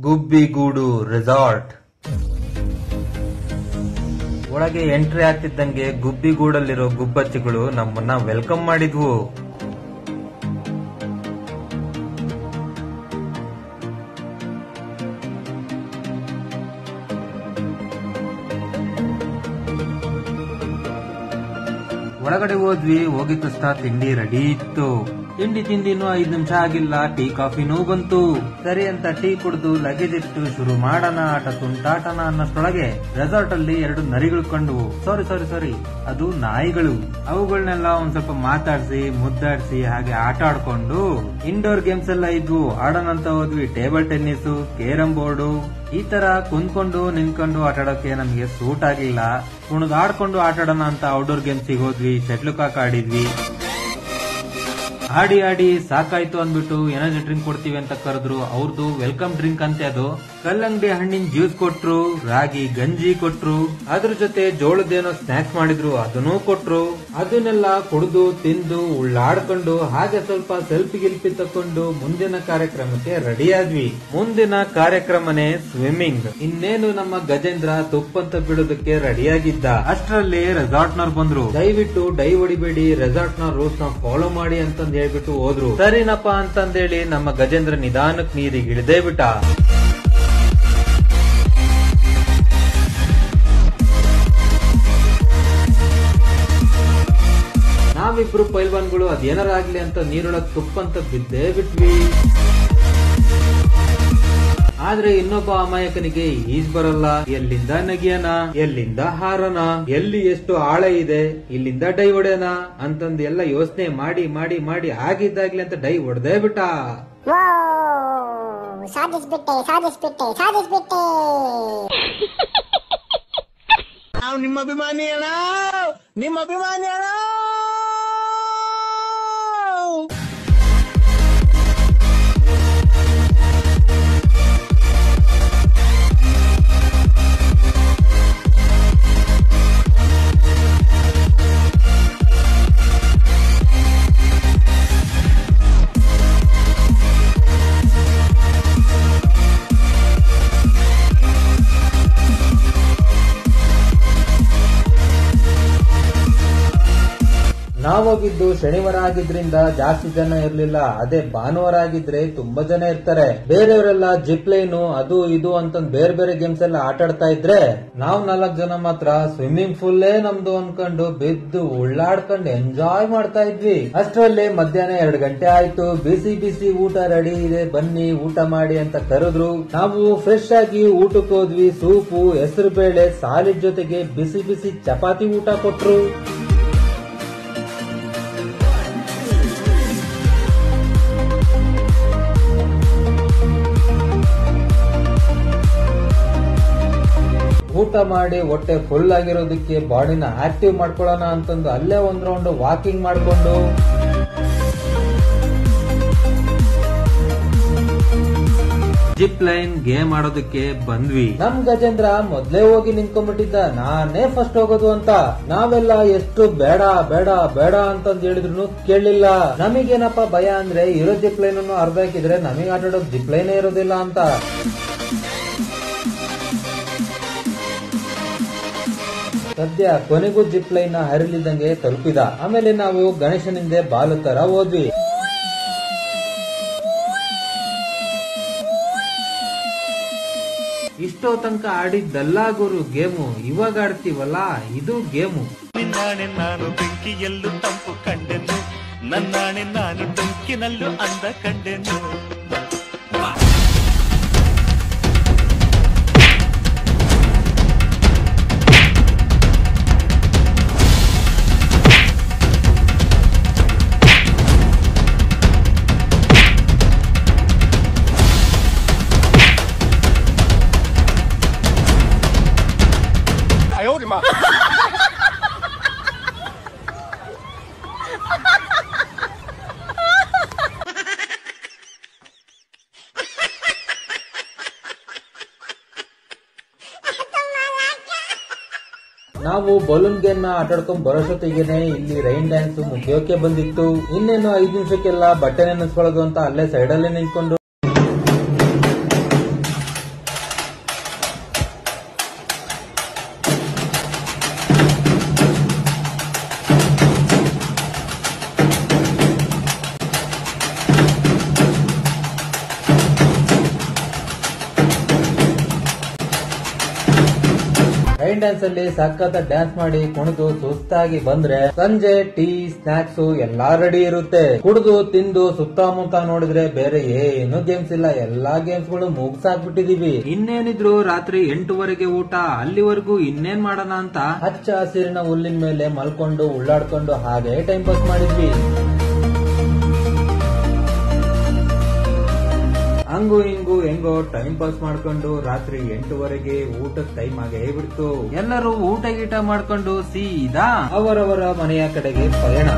Gubbigudu resort ಒಳಗೆ entry ಆಗ್ತಿದ್ದಂಗೆ ಗುಬ್ಬಿಗೂಡಲ್ಲಿರೋ ಗುಬ್ಬಚ್ಚಿಗಳು ನಮ್ಮನ್ನ welcome ಮಾಡಿದ್ವು. ಒಳಗಡೆ ಹೋದ್ವಿ. ಹೋಗಿದ ತಕ್ಷಣ ತಿಂಡಿ ರೆಡಿ ಇತ್ತು. ತಿಂಡಿ ತಿಂದಿನೂ 5 ನಿಮಿಷ ಆಗಿಲ್ಲ, ಟೀ ಕಾಫಿನೂ ಬಂತು. ಸರಿ ಅಂತ ಟೀ ಕುಡಿದು ಲಗೇಜ್ ಇಟ್ಟು ಶುರು ಮಾಡೋಣ ಆಟ ತುಂಟಾಟನ ಅನ್ನಷ್ಟೊಳಗೆ ರೆಸಾರ್ಟ್ ಅಲ್ಲಿ 2 ನರಿಗಳು ಕಂಡು ಸಾರಿ ಅದು ನಾಯಿಗಳು. ಅವುಗಳನ್ನೆಲ್ಲ ಒಂದ್ ಸ್ವಲ್ಪ ಮಾತಾಡ್ಸಿ ಮುದ್ದಾಡ್ಸಿ ಹಾಗೆ ಆಟ ಆಡ್ಕೊಂಡು ಇಂಡೋರ್ ಗೇಮ್ಸ್ ಎಲ್ಲ ಇದ್ವು. ಆಡೋಣಂತ ಹೋದ್ವಿ. ಟೇಬಲ್ ಟೆನ್ನಿಸ್, ಕೇರಂ ಬೋರ್ಡು, ಈ ತರ ಕುಂದ್ಕೊಂಡು ನಿಂತ್ಕೊಂಡು ಆಟ ಆಡೋಕೆ ನಮ್ಗೆ ಸೂಟ್ ಆಗಿಲ್ಲ. ಕುಣಿದಾಡ್ಕೊಂಡು ಆಟ ಆಡೋಣ ಅಂತ ಔಟ್ಡೋರ್ ಗೇಮ್ಸ್ ಹೋದ್ವಿ. ಶಟ್ಲ್ ಕಾಕ್ ಆಡಿದ್ವಿ. ಆಡಿ ಸಾಕಾಯ್ತು ಅಂದ್ಬಿಟ್ಟು ಎನರ್ಜಿ ಡ್ರಿಂಕ್ ಕೊಡ್ತೀವಿ ಅಂತ ಕರೆದ್ರು. ಅವ್ರದ್ದು ವೆಲ್ಕಮ್ ಡ್ರಿಂಕ್ ಅಂತೆ ಅದು. ಕಲ್ಲಂಗಡಿ ಹಣ್ಣಿನ ಜ್ಯೂಸ್ ಕೊಟ್ರು, ರಾಗಿ ಗಂಜಿ ಕೊಟ್ರು, ಅದ್ರ ಜೊತೆ ಜೋಳದೇನೋ ಸ್ನಾಕ್ಸ್ ಮಾಡಿದ್ರು, ಅದನ್ನೂ ಕೊಟ್ರು. ಅದನ್ನೆಲ್ಲ ಕುಡಿದು ತಿಂದು ಉಳ್ಳಾಡ್ಕೊಂಡು ಹಾಗೆ ಸ್ವಲ್ಪ ಸೆಲ್ಫಿ ಗಿಲ್ಫಿ ತಕೊಂಡು ಮುಂದಿನ ಕಾರ್ಯಕ್ರಮಕ್ಕೆ ರೆಡಿ ಆದ್ವಿ. ಮುಂದಿನ ಕಾರ್ಯಕ್ರಮನೇ ಸ್ವಿಮ್ಮಿಂಗ್. ಇನ್ನೇನು ನಮ್ಮ ಗಜೇಂದ್ರ ತುಪ್ಪಂತ ಬೀಳೋದಕ್ಕೆ ರೆಡಿಯಾಗಿದ್ದ. ಅಷ್ಟರಲ್ಲಿ ರೆಸಾರ್ಟ್ ನವ್ರು ಬಂದ್ರು. ದಯವಿಟ್ಟು ಡೈ ಹೊಡಿಬೇಡಿ, ರೆಸಾರ್ಟ್ ನ ರೂಲ್ಸ್ ನ ಫಾಲೋ ಮಾಡಿ ಅಂತಂದ್ ಹೇಳ್ಬಿಟ್ಟು ಹೋದ್ರು. ಸರಿನಪ್ಪ ಅಂತಂದೇಳಿ ನಮ್ಮ ಗಜೇಂದ್ರ ನಿಧಾನಕ್ ನೀರಿಗೆ ಇಳಿದೇ ಬಿಟ್ಟ. ನಾವಿಬ್ರು ಪೈಲ್ವಾನ್ಗಳು ಅದೇನಾರ ಆಗ್ಲಿ ಅಂತ ನೀರೊಳಗ್ ತುಪ್ಪಂತ ಬಿದ್ದೇ ಬಿಟ್ವಿ. ಆದ್ರೆ ಇನ್ನೊಬ್ಬ ಅಮಾಯಕನಿಗೆ ಈಜ್ ಬರಲ್ಲ. ಎಲ್ಲಿಂದ ನಗಿಯನ, ಎಲ್ಲಿಂದ ಹಾರನ, ಎಲ್ಲಿ ಎಷ್ಟು ಆಳ ಇದೆ, ಇಲ್ಲಿಂದ ಡೈ ಹೊಡೆಯನ ಅಂತಂದು ಎಲ್ಲ ಯೋಚನೆ ಮಾಡಿ ಮಾಡಿ ಮಾಡಿ ಆಗಿದ್ದಾಗ್ಲಿ ಅಂತ ಡೈ ಹೊಡೆದೇ ಬಿಟ್ಟ. ನಿಮ್ಮ ಅಭಿಮಾನಿ ಅಣ್ಣ, ನಿಮ್ಮ ಅಭಿಮಾನಿ ಅಣ್ಣ. ನಾವೋಗಿದ್ದು ಶನಿವಾರ ಆಗಿದ್ರಿಂದ ಜಾಸ್ತಿ ಜನ ಇರ್ಲಿಲ್ಲ. ಅದೇ ಭಾನುವಾರ ಆಗಿದ್ರೆ ತುಂಬಾ ಜನ ಇರ್ತಾರೆ. ಬೇರೆಯವರೆಲ್ಲ ಜಿಪ್ ಲೈನು ಅದು ಇದು ಅಂತಂದ್ ಬೇರೆ ಬೇರೆ ಗೇಮ್ಸ್ ಎಲ್ಲ ಆಟ ಆಡ್ತಾ ಇದ್ರೆ ನಾವ್ 4 ಜನ ಮಾತ್ರ ಸ್ವಿಮ್ಮಿಂಗ್ ಫುಲ್ಲೇ ನಮ್ದು ಅನ್ಕೊಂಡು ಬಿದ್ದು ಉಳ್ಳಾಡ್ಕೊಂಡು ಎಂಜಾಯ್ ಮಾಡ್ತಾ ಇದ್ವಿ. ಅಷ್ಟರಲ್ಲಿ ಮಧ್ಯಾಹ್ನ 2 ಗಂಟೆ ಆಯ್ತು. ಬಿಸಿ ಬಿಸಿ ಊಟ ರೆಡಿ ಇದೆ, ಬನ್ನಿ ಊಟ ಮಾಡಿ ಅಂತ ಕರೆದ್ರು. ನಾವು ಫ್ರೆಶ್ ಆಗಿ ಊಟಕ್ಕೆ ಹೋದ್ವಿ. ಸೂಪು, ಹೆಸರು ಬೇಳೆ, ಸಾಲಿಡ್ ಜೊತೆಗೆ ಬಿಸಿ ಬಿಸಿ ಚಪಾತಿ ಊಟ ಕೊಟ್ರು. ಊಟ ಮಾಡಿ ಹೊಟ್ಟೆ ಫುಲ್ ಆಗಿರೋದಕ್ಕೆ ಬಾಡಿನ ಆಕ್ಟಿವ್ ಮಾಡ್ಕೊಳ್ಳೋಣ ಅಂತಂದು ಅಲ್ಲೇ ಒಂದ್ ರೌಂಡ್ ವಾಕಿಂಗ್ ಮಾಡ್ಕೊಂಡು ಜಿಪ್ ಲೈನ್ ಗೇಮ್ ಆಡೋದಕ್ಕೆ ಬಂದ್ವಿ. ನಮ್ ಗಜೇಂದ್ರ ಮೊದ್ಲೇ ಹೋಗಿ ನಿಂತ್ಕೊಂಡ್ಬಿಟ್ಟಿದ್ದ. ನಾನೇ ಫಸ್ಟ್ ಹೋಗೋದು ಅಂತ. ನಾವೆಲ್ಲ ಎಷ್ಟು ಬೇಡ ಬೇಡ ಬೇಡ ಅಂತಂದ್ ಹೇಳಿದ್ರು ಕೇಳಲಿಲ್ಲ. ನಮಗೇನಪ್ಪ ಭಯ ಅಂದ್ರೆ ಇರೋ ಜಿಪ್ ಲೈನ್ ಅನ್ನು ಅರ್ಧ ಹಾಕಿದ್ರೆ ನಮಗ್ ಆಟಾಡೋದು ಜಿಪ್ ಲೈನೇ ಇರೋದಿಲ್ಲ ಅಂತ. ಸದ್ಯ ಕೊನೆಗೂ ಜಿಪ್ ಲೈನ್ ಹರಿಲಿದ್ದಂಗೆ ತಲುಪಿದ. ಆಮೇಲೆ ನಾವು ಗಣೇಶನಿಂದ ಬಾಲು ತರ ಹೋದ್ವಿ. ಇಷ್ಟೋ ತನಕ ಆಡಿದ್ದಲ್ಲ ಗುರು ಗೇಮು, ಇವಾಗ ಆಡ್ತೀವಲ್ಲ ಇದು ಗೇಮು. ನಿನ್ನಾಣೆ ನಾನು ಬೆಂಕಿಯಲ್ಲೂ ತಂಪು ಕಂಡೆನು, ನನ್ನಾಣೆ ನಾನು ಬೆಂಕಿನಲ್ಲೂ ಅಂದ ಕಂಡೆನು. ನಾವು ಬಲೂನ್ ಗೇಮ್ ನ ಆಟಾಡ್ಕೊಂಡ್ ಬರೋಷ್ಟೊತ್ತಿಗೆನೆ ಇಲ್ಲಿ ರೈನ್ ಡ್ಯಾನ್ಸ್ ಮುಗಿಯೋಕೆ ಬಂದಿತ್ತು. ಇನ್ನೇನು 5 ನಿಮಿಷಕ್ಕೆಲ್ಲ ಬಟ್ಟೆ ನೆನೆಸ್ಕೊಳ್ಳೋದು ಅಂತ ಅಲ್ಲೇ ಸೈಡ್ ಅಲ್ಲೇ ನಿಂತ್ಕೊಂಡು ರೈನ್ ಡ್ಯಾನ್ಸ್ ಅಲ್ಲಿ ಸಖತ್ ಡ್ಯಾನ್ಸ್ ಮಾಡಿ ಕುಣಿದು ಸುಸ್ತಾಗಿ ಬಂದ್ರೆ ಸಂಜೆ ಟೀ ಸ್ನಾಕ್ಸ್ ಎಲ್ಲಾ ರೆಡಿ ಇರುತ್ತೆ. ಕುಡಿದು ತಿಂದು ಸುತ್ತಮುತ್ತ ನೋಡಿದ್ರೆ ಬೇರೆ ಏನು ಗೇಮ್ಸ್ ಇಲ್ಲ, ಎಲ್ಲಾ ಗೇಮ್ಸ್ ಗಳು ಮುಗ್ಸಾಕ್ಬಿಟ್ಟಿದೀವಿ. ಇನ್ನೇನಿದ್ರು ರಾತ್ರಿ 8 ಊಟ. ಅಲ್ಲಿವರೆಗೂ ಇನ್ನೇನ್ ಮಾಡೋಣ ಅಂತ ಹಚ್ಚ ಹಸಿರಿನ ಹುಲ್ಲಿನ ಮೇಲೆ ಮಲ್ಕೊಂಡು ಉಳ್ಳಾಡ್ಕೊಂಡು ಹಾಗೆ ಟೈಮ್ ಪಾಸ್ ಮಾಡಿದ್ವಿ. ಹಂಗು ಹಿಂಗು ಹೆಂಗೋ ಟೈಮ್ ಪಾಸ್ ಮಾಡ್ಕೊಂಡು ರಾತ್ರಿ 8 ಊಟದ ಟೈಮ್ ಆಗೇ ಬಿಡ್ತು. ಎಲ್ಲರೂ ಊಟ ಗೀಟ ಮಾಡ್ಕೊಂಡು ಸೀದಾ ಅವರವರ ಮನೆಯ ಕಡೆಗೆ ಪಯಣ.